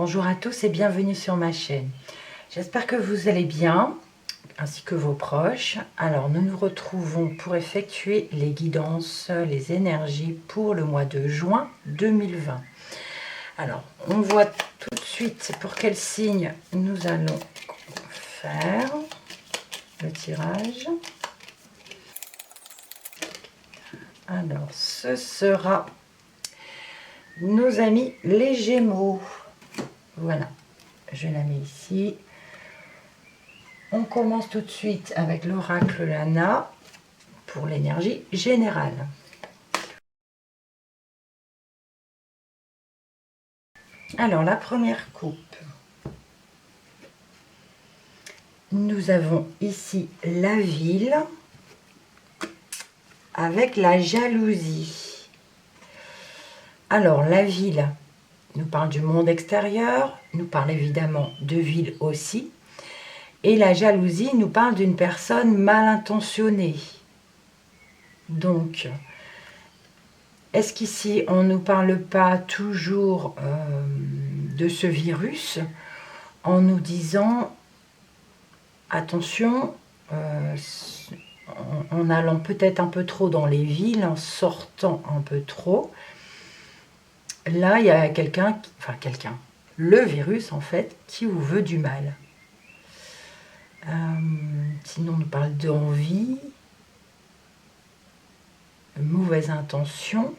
Bonjour à tous et bienvenue sur ma chaîne. J'espère que vous allez bien, ainsi que vos proches. Alors, nous nous retrouvons pour effectuer les guidances, les énergies pour le mois de juin 2020. Alors, on voit tout de suite pour quel signe nous allons faire le tirage. Alors, ce sera nos amis les Gémeaux. Voilà, je la mets ici. On commence tout de suite avec l'oracle Lana pour l'énergie générale. Alors, la première coupe. Nous avons ici la ville avec la jalousie. Alors, la ville nous parle du monde extérieur, nous parle évidemment de ville aussi. Et la jalousie nous parle d'une personne mal intentionnée. Donc, est-ce qu'ici, on ne nous parle pas toujours de ce virus en nous disant, attention, en allant peut-être un peu trop dans les villes, en sortant un peu trop, là, il y a le virus en fait, qui vous veut du mal. Sinon, on nous parle d'envie, de mauvaise intention.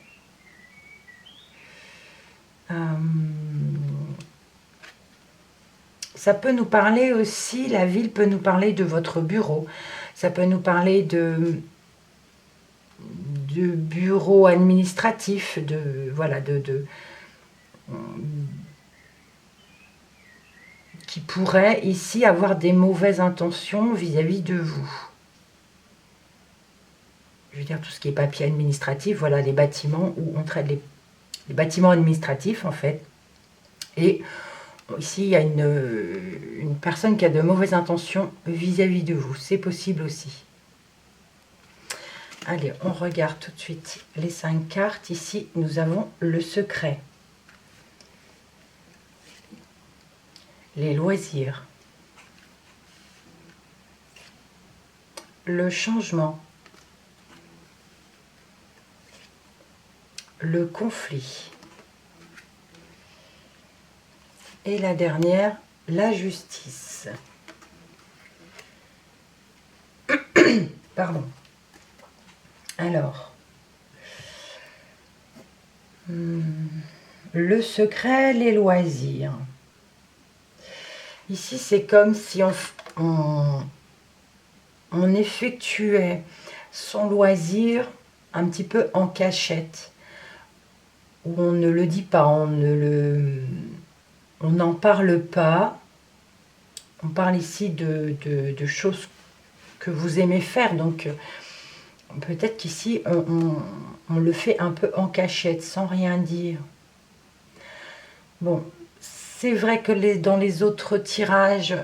Ça peut nous parler aussi, la ville peut nous parler de votre bureau. Ça peut nous parler de bureau administratif, qui pourrait ici avoir des mauvaises intentions vis-à-vis de vous. Je veux dire tout ce qui est papier administratif, voilà, les bâtiments où on traite les bâtiments administratifs en fait. Et ici, il y a une personne qui a de mauvaises intentions vis-à-vis de vous. C'est possible aussi. Allez, on regarde tout de suite les 5 cartes. Ici, nous avons le secret. Les loisirs. Le changement. Le conflit. Et la dernière, la justice. Pardon. Alors, le secret, les loisirs. Ici, c'est comme si on effectuait son loisir un petit peu en cachette, où on ne le dit pas, on n'en parle pas. On parle ici de choses que vous aimez faire, donc peut-être qu'ici on le fait un peu en cachette, sans rien dire. Bon, c'est vrai que dans les autres tirages,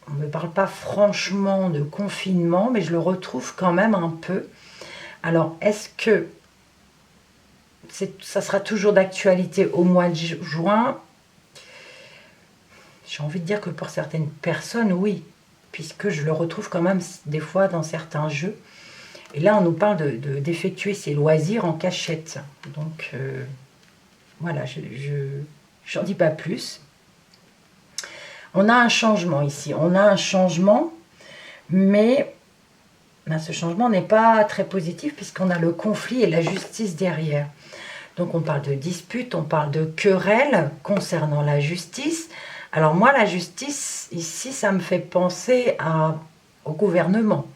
on ne me parle pas franchement de confinement, mais je le retrouve quand même un peu. Alors, est-ce que ça sera toujours d'actualité au mois de juin? J'ai envie de dire que pour certaines personnes, oui, puisque je le retrouve quand même des fois dans certains jeux. Et là, on nous parle d'effectuer ses loisirs en cachette. Donc, voilà, je n'en dis pas plus. On a un changement ici. On a un changement, mais ce changement n'est pas très positif puisqu'on a le conflit et la justice derrière. Donc, on parle de dispute, on parle de querelle concernant la justice. Alors moi, la justice, ici, ça me fait penser au gouvernement.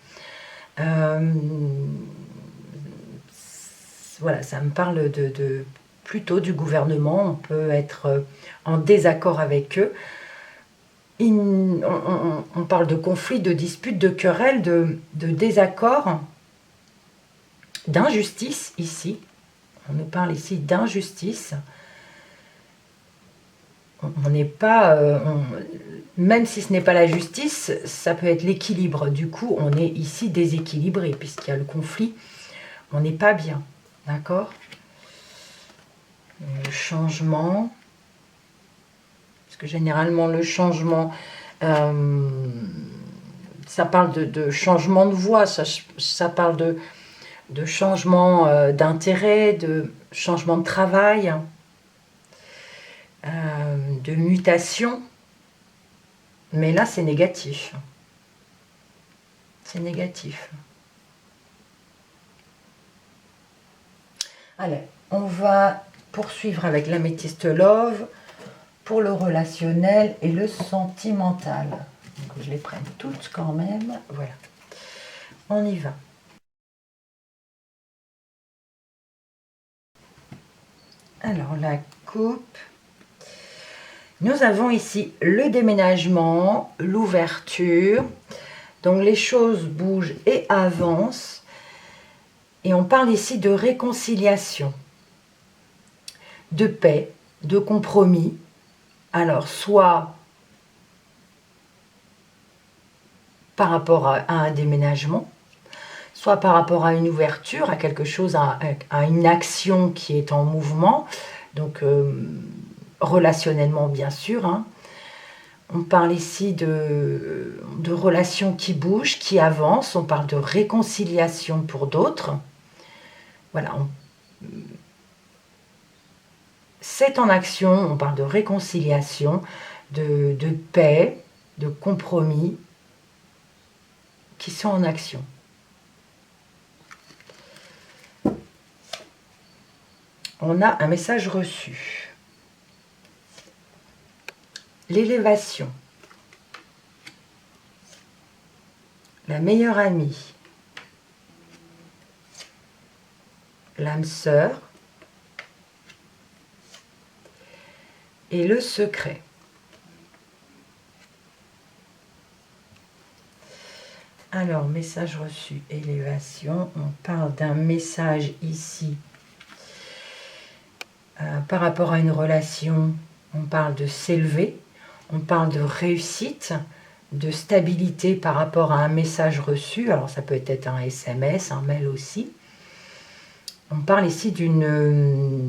Voilà, ça me parle plutôt du gouvernement. On peut être en désaccord avec eux. On parle de conflit, de dispute, de querelle, de désaccord, d'injustice ici. On nous parle ici d'injustice. On n'est pas, même si ce n'est pas la justice, ça peut être l'équilibre. Du coup, on est ici déséquilibré, puisqu'il y a le conflit. On n'est pas bien, d'accord? Le changement. parce que généralement le changement, ça parle de changement de voie, ça parle de changement d'intérêt, de changement de travail, de mutation. Mais là, c'est négatif. C'est négatif. Allez, on va poursuivre avec l'améthyste love pour le relationnel et le sentimental. Donc, je les prenne toutes quand même. Voilà. On y va. Alors, la coupe. Nous avons ici le déménagement, l'ouverture. Donc, les choses bougent et avancent. Et on parle ici de réconciliation, de paix, de compromis. Alors, soit par rapport à un déménagement, soit par rapport à une ouverture, à quelque chose, à une action qui est en mouvement, donc relationnellement bien sûr. Hein. On parle ici de relations qui bougent, qui avancent, on parle de réconciliation pour d'autres. Voilà, c'est en action, on parle de réconciliation, de paix, de compromis, qui sont en action. On a un message reçu. L'élévation. La meilleure amie. L'âme sœur. Et le secret. Alors, message reçu, élévation. On parle d'un message ici. Par rapport à une relation, on parle de s'élever. On parle de réussite, de stabilité par rapport à un message reçu. Alors, ça peut être un SMS, un mail aussi. On parle ici de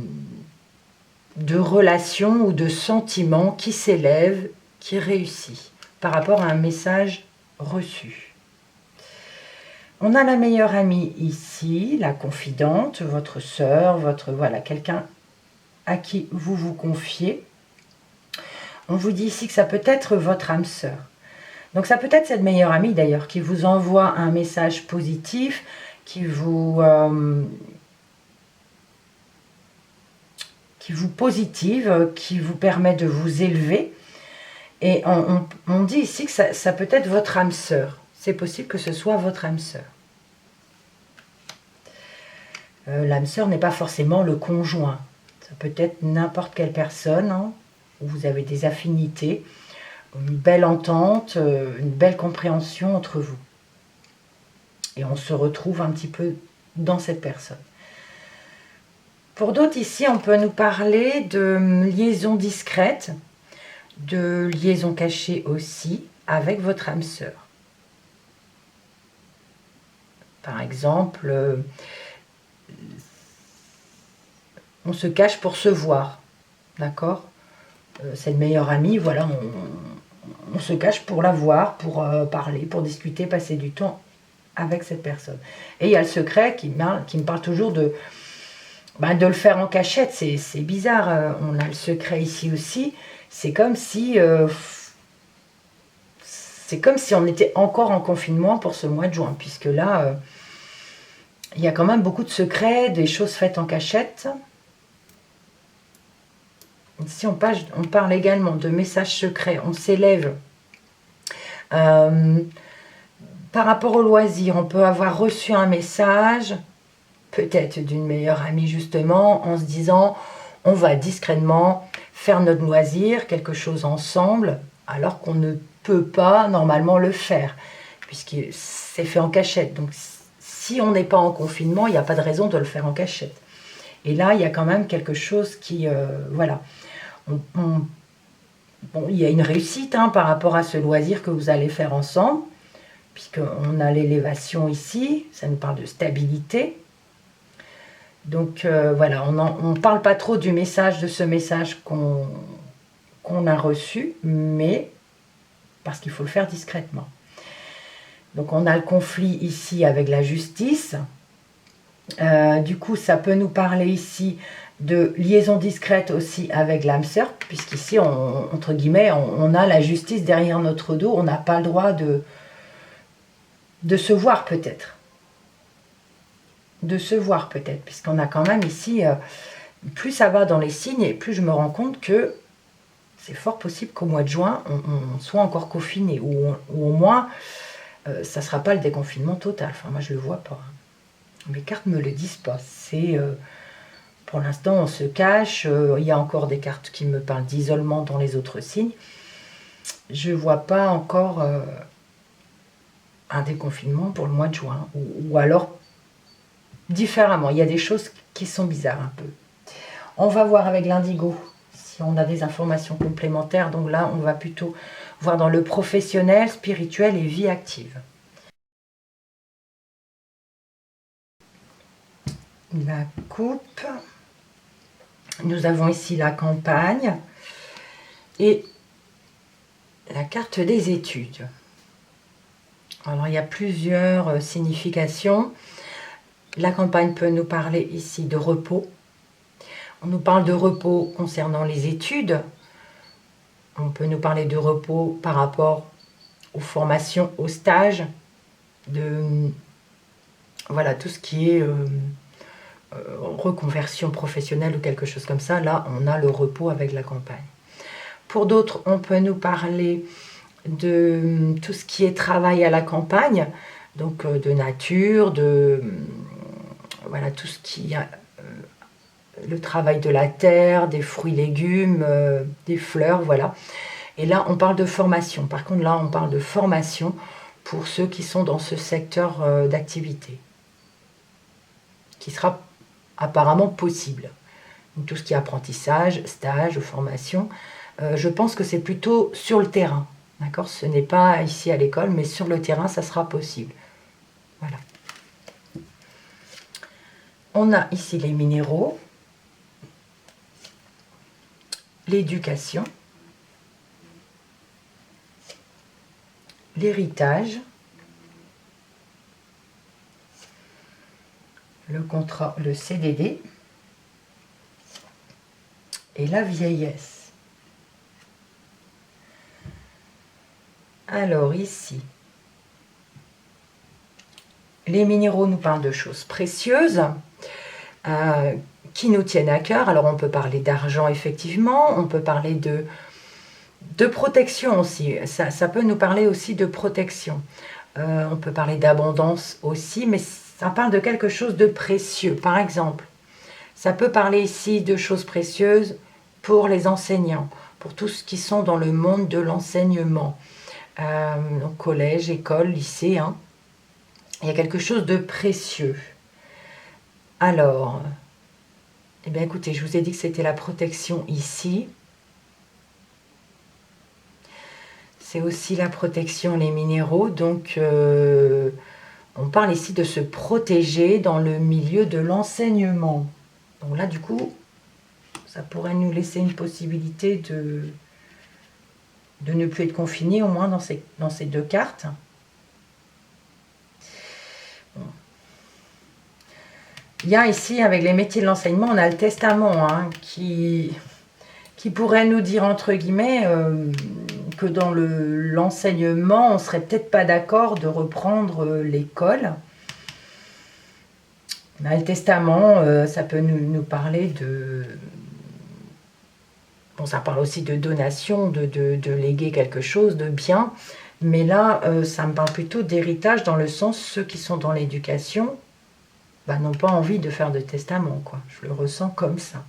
relation ou de sentiment qui s'élève, qui réussit par rapport à un message reçu. On a la meilleure amie ici, la confidente, votre sœur, voilà, quelqu'un à qui vous vous confiez. On vous dit ici que ça peut être votre âme sœur. Donc ça peut être cette meilleure amie d'ailleurs qui vous envoie un message positif, qui vous positive, qui vous permet de vous élever. Et on dit ici que ça peut être votre âme sœur. C'est possible que ce soit votre âme sœur. L'âme sœur n'est pas forcément le conjoint. Ça peut être n'importe quelle personne, hein, où vous avez des affinités, une belle entente, une belle compréhension entre vous. Et on se retrouve un petit peu dans cette personne. Pour d'autres, ici, on peut nous parler de liaison discrète, de liaison cachée aussi, avec votre âme sœur. Par exemple, on se cache pour se voir, d'accord? C'est le meilleur ami, voilà, on se cache pour la voir, pour parler, pour discuter, passer du temps avec cette personne. Et il y a le secret qui me parle toujours de le faire en cachette. C'est bizarre, on a le secret ici aussi. C'est comme si on était encore en confinement pour ce mois de juin, puisque là, il y a quand même beaucoup de secrets, des choses faites en cachette. Ici, on parle également de messages secrets. On s'élève. Par rapport au loisir, on peut avoir reçu un message, peut-être d'une meilleure amie justement, en se disant on va discrètement faire notre loisir, quelque chose ensemble, alors qu'on ne peut pas normalement le faire, puisque c'est fait en cachette. Donc si on n'est pas en confinement, il n'y a pas de raison de le faire en cachette. Et là, il y a quand même quelque chose qui... voilà. Bon, il y a une réussite hein, par rapport à ce loisir que vous allez faire ensemble, puisqu'on a l'élévation ici, ça nous parle de stabilité. Donc voilà, on ne parle pas trop du message, de ce message qu'on qu'on a reçu, mais parce qu'il faut le faire discrètement. Donc on a le conflit ici avec la justice. Du coup, ça peut nous parler ici de liaison discrète aussi avec l'âme sœur, puisqu'ici, entre guillemets, on a la justice derrière notre dos. On n'a pas le droit de se voir peut-être. De se voir peut-être, puisqu'on a quand même ici, plus ça va dans les signes, et plus je me rends compte que c'est fort possible qu'au mois de juin, on soit encore confiné, ou au moins, ça ne sera pas le déconfinement total. Enfin, moi, je ne le vois pas. Mes cartes ne me le disent pas. C'est, pour l'instant, on se cache. Il y a encore des cartes qui me parlent d'isolement dans les autres signes. Je ne vois pas encore un déconfinement pour le mois de juin, ou alors différemment. Il y a des choses qui sont bizarres un peu. On va voir avec l'indigo si on a des informations complémentaires. Donc là, on va plutôt voir dans le professionnel, spirituel et vie active. La coupe. Nous avons ici la campagne et la carte des études. Alors, il y a plusieurs significations. La campagne peut nous parler ici de repos. On nous parle de repos concernant les études. On peut nous parler de repos par rapport aux formations, aux stages, voilà, tout ce qui est reconversion professionnelle ou quelque chose comme ça. Là, on a le repos avec la campagne. Pour d'autres, on peut nous parler de tout ce qui est travail à la campagne, donc de nature, voilà, tout ce qui a le travail de la terre, des fruits, légumes, des fleurs, voilà. Et là, on parle de formation. Par contre, là, on parle de formation pour ceux qui sont dans ce secteur d'activité, qui sera apparemment possible. Donc, tout ce qui est apprentissage, stage, formation, je pense que c'est plutôt sur le terrain. D'accord ? Ce n'est pas ici à l'école, mais sur le terrain, ça sera possible. Voilà. On a ici les minéraux, l'éducation, l'héritage, le contrat, le CDD et la vieillesse. Alors ici, les minéraux nous parlent de choses précieuses qui nous tiennent à cœur. Alors on peut parler d'argent effectivement, on peut parler de protection aussi. Ça peut nous parler aussi de protection. On peut parler d'abondance aussi, mais ça parle de quelque chose de précieux. Par exemple, ça peut parler ici de choses précieuses pour les enseignants, pour tous ceux qui sont dans le monde de l'enseignement. Donc collège, école, lycée, hein. Il y a quelque chose de précieux. Alors, eh bien écoutez, je vous ai dit que c'était la protection ici. C'est aussi la protection, les minéraux. Donc, on parle ici de se protéger dans le milieu de l'enseignement. Donc là, du coup, ça pourrait nous laisser une possibilité de ne plus être confiné, au moins dans ces deux cartes. Bon. Il y a ici, avec les métiers de l'enseignement, on a le testament hein, qui pourrait nous dire, entre guillemets, que dans l'enseignement, on ne serait peut-être pas d'accord de reprendre l'école. Le testament, ça peut nous parler de... Bon, ça parle aussi de donation, de léguer quelque chose, de bien. Mais là, ça me parle plutôt d'héritage dans le sens, ceux qui sont dans l'éducation n'ont pas envie de faire de testament, quoi. Je le ressens comme ça.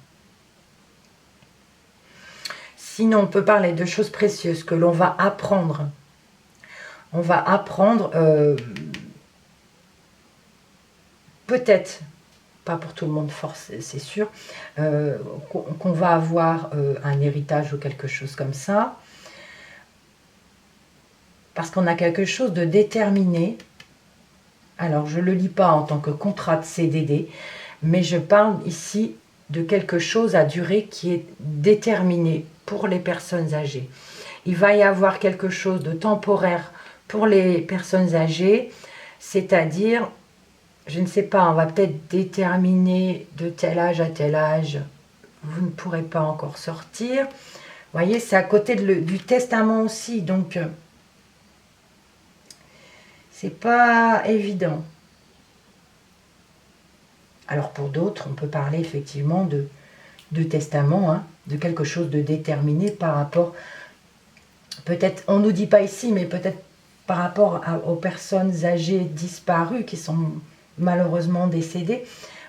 Sinon, on peut parler de choses précieuses que l'on va apprendre. On va apprendre, peut-être, pas pour tout le monde, force, c'est sûr, qu'on va avoir un héritage ou quelque chose comme ça. Parce qu'on a quelque chose de déterminé. Alors, je ne le lis pas en tant que contrat de CDD, mais je parle ici de quelque chose à durée qui est déterminée pour les personnes âgées. Il va y avoir quelque chose de temporaire pour les personnes âgées, c'est-à-dire, je ne sais pas, on va peut-être déterminer de tel âge à tel âge, vous ne pourrez pas encore sortir. Vous voyez, c'est à côté du testament aussi, donc c'est pas évident. Alors pour d'autres, on peut parler effectivement de testament, hein, de quelque chose de déterminé par rapport, peut-être, on ne nous dit pas ici, mais peut-être par rapport aux personnes âgées disparues qui sont malheureusement décédées.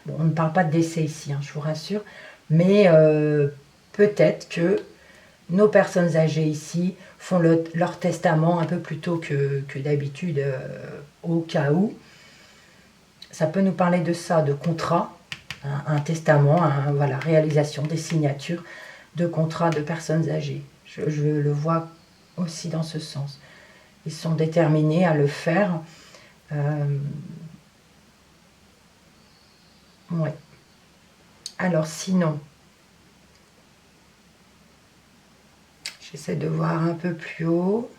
Bon, on ne parle pas de décès ici, hein, je vous rassure, mais peut-être que nos personnes âgées ici font leur testament un peu plus tôt que d'habitude, au cas où. Ça peut nous parler de ça, de contrat, un testament, voilà, réalisation des signatures de contrats de personnes âgées. Je le vois aussi dans ce sens. Ils sont déterminés à le faire. Ouais. Alors sinon, j'essaie de voir un peu plus haut.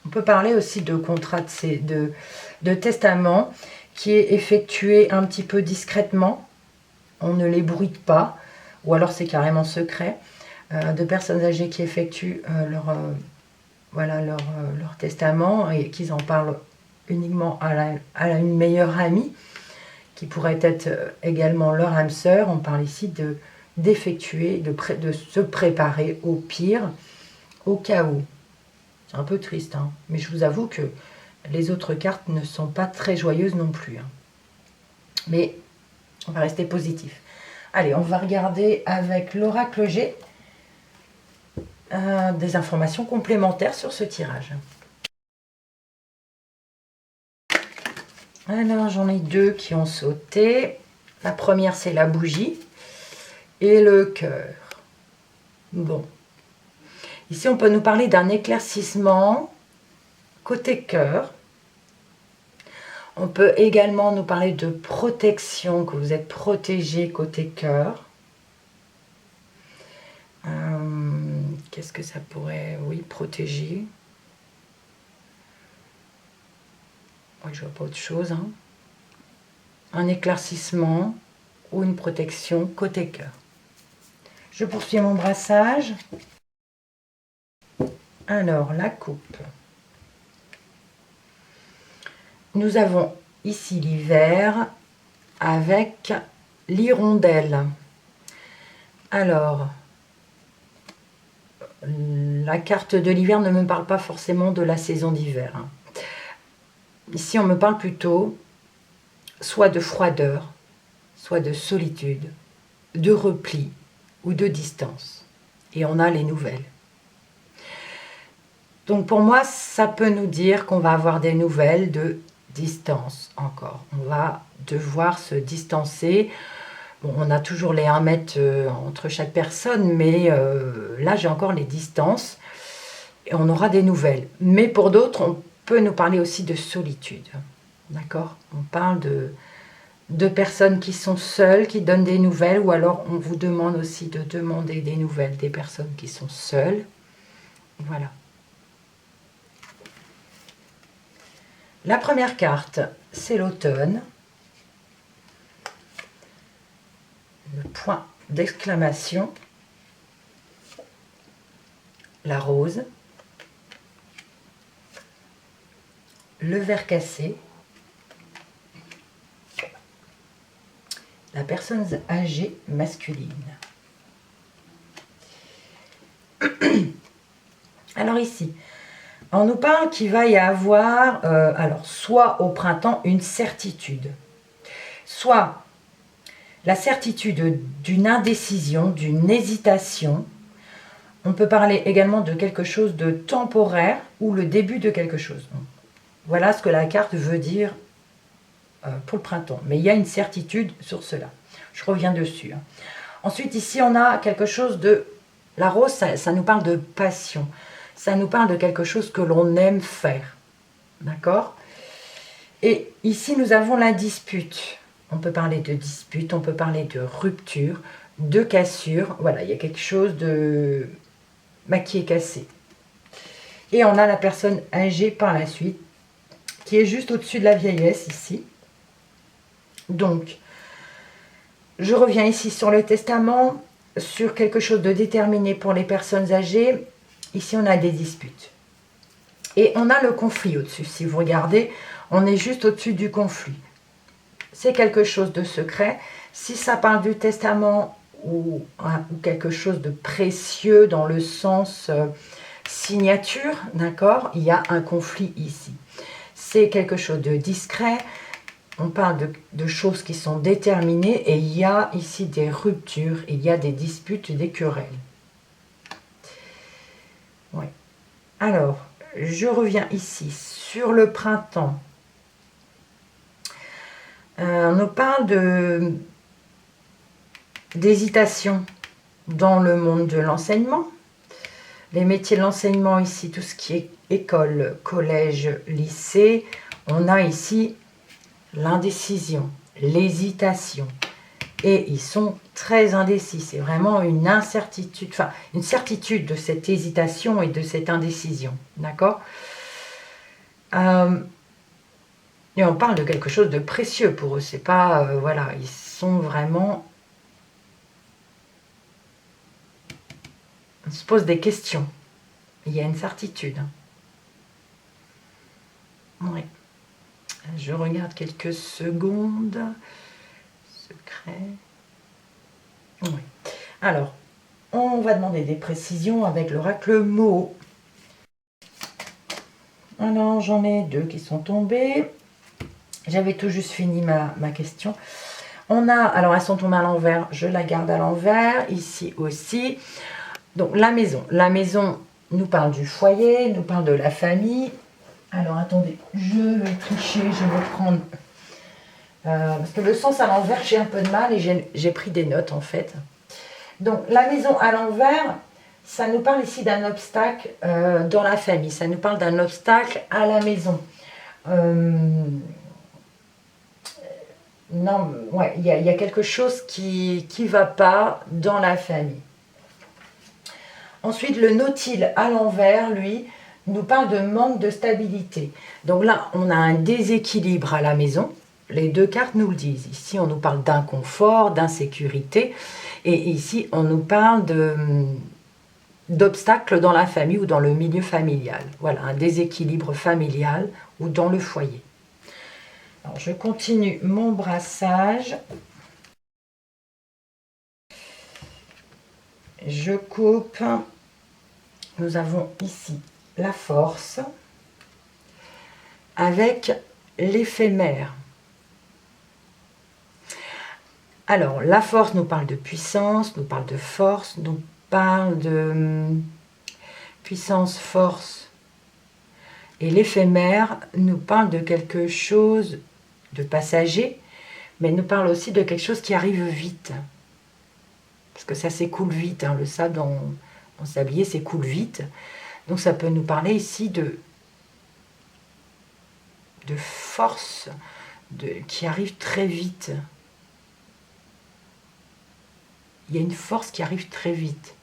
On peut parler aussi de contrat de testament qui est effectué un petit peu discrètement. On ne les bruite pas, ou alors c'est carrément secret. De personnes âgées qui effectuent leur testament et qu'ils en parlent uniquement à une meilleure amie, qui pourrait être également leur âme sœur. On parle ici d'effectuer, de se préparer au pire, au cas où. C'est un peu triste, hein, mais je vous avoue que les autres cartes ne sont pas très joyeuses non plus. Hein. Mais on va rester positif. Allez, on va regarder avec l'oracle G des informations complémentaires sur ce tirage. Alors, j'en ai deux qui ont sauté. La première, c'est la bougie et le cœur. Bon. Ici, on peut nous parler d'un éclaircissement côté cœur. On peut également nous parler de protection, que vous êtes protégé côté cœur. Qu'est-ce que ça pourrait... Oui, protéger. Oui, je vois pas autre chose. Hein. Un éclaircissement ou une protection côté cœur. Je poursuis mon brassage. Alors, la coupe. Nous avons ici l'hiver avec l'hirondelle. Alors, la carte de l'hiver ne me parle pas forcément de la saison d'hiver. Hein. Ici, on me parle plutôt soit de froideur, soit de solitude, de repli ou de distance. Et on a les nouvelles. Donc pour moi, ça peut nous dire qu'on va avoir des nouvelles de distance encore. On va devoir se distancer. Bon, on a toujours les 1 mètre entre chaque personne, mais là j'ai encore les distances et on aura des nouvelles. Mais pour d'autres, on peut nous parler aussi de solitude. D'accord? On parle de personnes qui sont seules, qui donnent des nouvelles, ou alors on vous demande aussi de demander des nouvelles des personnes qui sont seules. Voilà. La première carte, c'est l'automne. Le point d'exclamation. La rose. Le ver cassé. La personne âgée masculine. Alors ici, on nous parle qu'il va y avoir, alors soit au printemps, une certitude, soit la certitude d'une indécision, d'une hésitation. On peut parler également de quelque chose de temporaire ou le début de quelque chose. Voilà ce que la carte veut dire pour le printemps. Mais il y a une certitude sur cela. Je reviens dessus. Hein. Ensuite, ici, on a quelque chose de... La rose, ça nous parle de passion. Ça nous parle de quelque chose que l'on aime faire. D'accord? Et ici, nous avons la dispute. On peut parler de dispute, on peut parler de rupture, de cassure. Voilà, il y a quelque chose de qui est cassé. Et on a la personne âgée par la suite, qui est juste au-dessus de la vieillesse ici. Donc, je reviens ici sur le testament, sur quelque chose de déterminé pour les personnes âgées. Ici, on a des disputes. Et on a le conflit au-dessus. Si vous regardez, on est juste au-dessus du conflit. C'est quelque chose de secret. Si ça parle du testament ou quelque chose de précieux dans le sens signature, d'accord, il y a un conflit ici. C'est quelque chose de discret. On parle de choses qui sont déterminées et il y a ici des ruptures, il y a des disputes, des querelles. Oui. Alors, je reviens ici sur le printemps. On nous parle d'hésitation dans le monde de l'enseignement. Les métiers de l'enseignement ici, tout ce qui est école, collège, lycée, on a ici l'indécision, l'hésitation. Et ils sont très indécis. C'est vraiment une incertitude, enfin une certitude de cette hésitation et de cette indécision. D'accord ? Et on parle de quelque chose de précieux pour eux. C'est pas, voilà, ils sont vraiment... On se pose des questions. Il y a une certitude. Oui. Je regarde quelques secondes. Secret. Oui. Alors, on va demander des précisions avec l'oracle Mo. Alors, j'en ai deux qui sont tombés. J'avais tout juste fini ma question. On a, alors elles sont tombées à l'envers, je la garde à l'envers, ici aussi. Donc la maison nous parle du foyer, nous parle de la famille. Alors attendez, je vais tricher, je vais prendre... parce que le sens à l'envers, j'ai un peu de mal et j'ai pris des notes en fait. Donc la maison à l'envers, ça nous parle ici d'un obstacle dans la famille. Ça nous parle d'un obstacle à la maison. Non, ouais, il y a quelque chose qui ne va pas dans la famille. Ensuite, le nautile à l'envers, lui, nous parle de manque de stabilité. Donc là, on a un déséquilibre à la maison. Les deux cartes nous le disent. Ici, on nous parle d'inconfort, d'insécurité. Et ici, on nous parle d'obstacles dans la famille ou dans le milieu familial. Voilà, un déséquilibre familial ou dans le foyer. Alors, je continue mon brassage. Je coupe. Nous avons ici la force avec l'éphémère. Alors, la force nous parle de puissance, nous parle de force, nous parle de puissance, force. Et l'éphémère nous parle de quelque chose de passager, mais nous parle aussi de quelque chose qui arrive vite. Parce que ça s'écoule vite, hein, le sable dans sablier s'écoule vite. Donc ça peut nous parler ici de force qui arrive très vite. Il y a une force qui arrive très vite.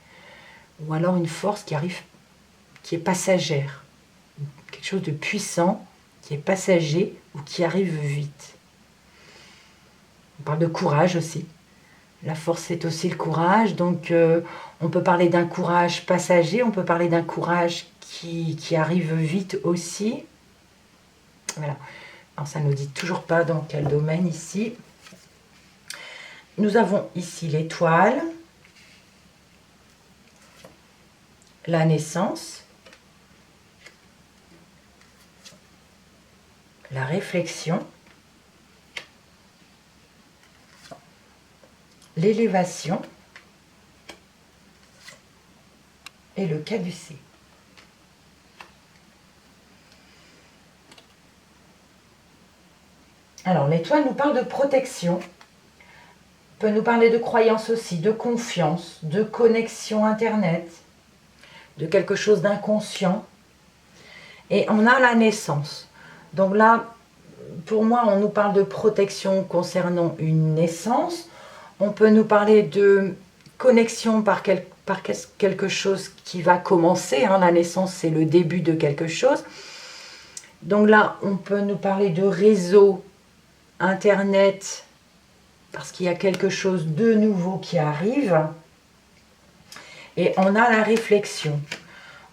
Ou alors une force qui est passagère. Quelque chose de puissant, qui est passager ou qui arrive vite. On parle de courage aussi. La force, c'est aussi le courage. Donc, on peut parler d'un courage passager, on peut parler d'un courage qui arrive vite aussi. Voilà. Alors, ça ne nous dit toujours pas dans quel domaine ici. Nous avons ici l'étoile, la naissance, la réflexion, l'élévation et le caducée. Alors, l'étoile nous parle de protection, peut nous parler de croyance aussi, de confiance, de connexion Internet, de quelque chose d'inconscient. Et on a la naissance. Donc là, pour moi, on nous parle de protection concernant une naissance. On peut nous parler de connexion par quelque chose qui va commencer. Hein. La naissance, c'est le début de quelque chose. Donc là, on peut nous parler de réseau, Internet, parce qu'il y a quelque chose de nouveau qui arrive. Et on a la réflexion.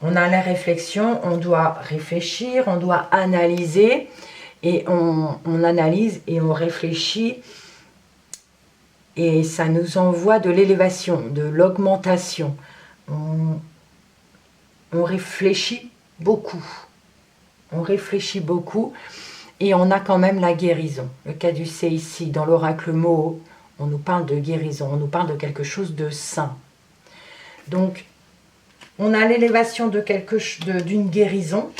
On a la réflexion, on doit réfléchir, on doit analyser. Et on analyse et on réfléchit. Et ça nous envoie de l'élévation, de l'augmentation. On réfléchit beaucoup. On réfléchit beaucoup. Et on a quand même la guérison. Le caducée ici, dans l'oracle Moho, on nous parle de guérison. On nous parle de quelque chose de sain. Donc, on a l'élévation d'une guérison.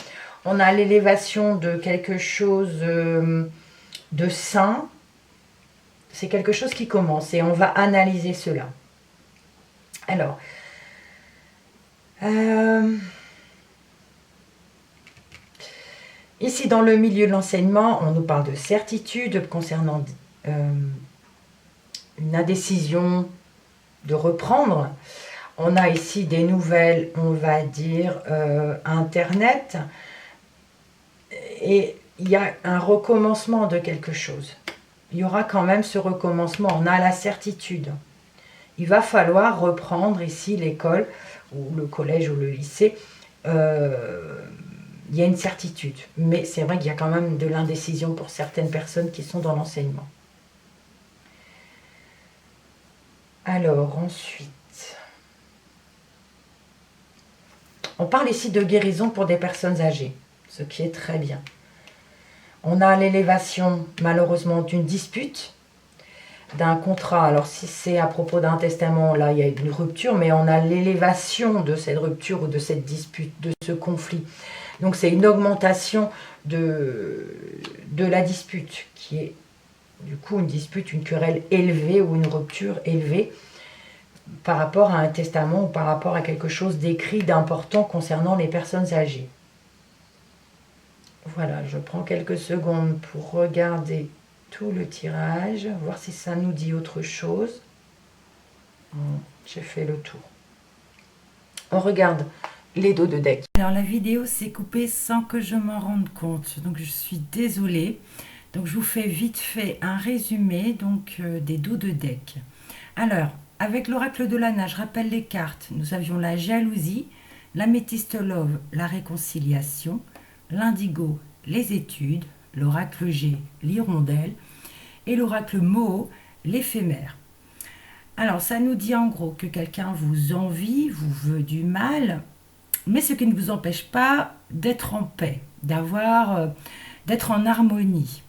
On a l'élévation de quelque chose de sain. C'est quelque chose qui commence et on va analyser cela. Alors, ici dans le milieu de l'enseignement, on nous parle de certitude concernant une indécision de reprendre. On a ici des nouvelles, on va dire, Internet. Et il y a un recommencement de quelque chose. Il y aura quand même ce recommencement. On a la certitude. Il va falloir reprendre ici l'école, ou le collège, ou le lycée. Il y a une certitude. Mais c'est vrai qu'il y a quand même de l'indécision pour certaines personnes qui sont dans l'enseignement. Alors, ensuite... On parle ici de guérison pour des personnes âgées, ce qui est très bien. On a l'élévation, malheureusement, d'une dispute, d'un contrat. Alors, si c'est à propos d'un testament, là, il y a une rupture, mais on a l'élévation de cette rupture ou de cette dispute, de ce conflit. Donc, c'est une augmentation de la dispute, qui est, du coup, une dispute, une querelle élevée ou une rupture élevée, par rapport à un testament ou par rapport à quelque chose d'écrit, d'important concernant les personnes âgées. Voilà, je prends quelques secondes pour regarder tout le tirage, voir si ça nous dit autre chose. J'ai fait le tour. On regarde les dos de deck. Alors la vidéo s'est coupée sans que je m'en rende compte, donc je suis désolée. Donc je vous fais vite fait un résumé donc, des dos de deck. Alors, avec l'oracle de l'Anna, je rappelle les cartes. Nous avions la jalousie, l'améthyste love, la réconciliation, l'indigo, les études, l'oracle G, l'hirondelle, et l'oracle Moho, l'éphémère. Alors, ça nous dit en gros que quelqu'un vous envie, vous veut du mal, mais ce qui ne vous empêche pas d'être en paix, d'être en harmonie.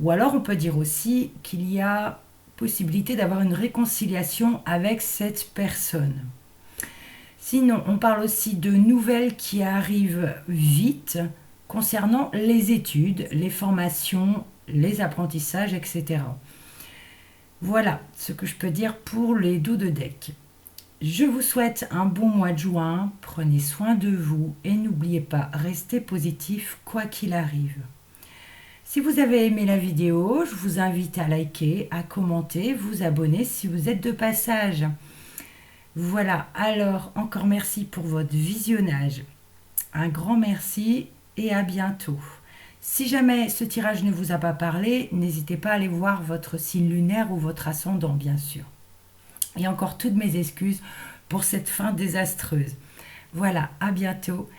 Ou alors, on peut dire aussi qu'il y a possibilité d'avoir une réconciliation avec cette personne. Sinon, on parle aussi de nouvelles qui arrivent vite concernant les études, les formations, les apprentissages, etc. Voilà ce que je peux dire pour les dos de deck. Je vous souhaite un bon mois de juin, prenez soin de vous et n'oubliez pas, restez positif quoi qu'il arrive. Si vous avez aimé la vidéo, je vous invite à liker, à commenter, vous abonner si vous êtes de passage. Voilà, alors encore merci pour votre visionnage. Un grand merci et à bientôt. Si jamais ce tirage ne vous a pas parlé, n'hésitez pas à aller voir votre signe lunaire ou votre ascendant, bien sûr. Et encore toutes mes excuses pour cette fin désastreuse. Voilà, à bientôt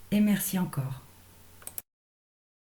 et merci encore.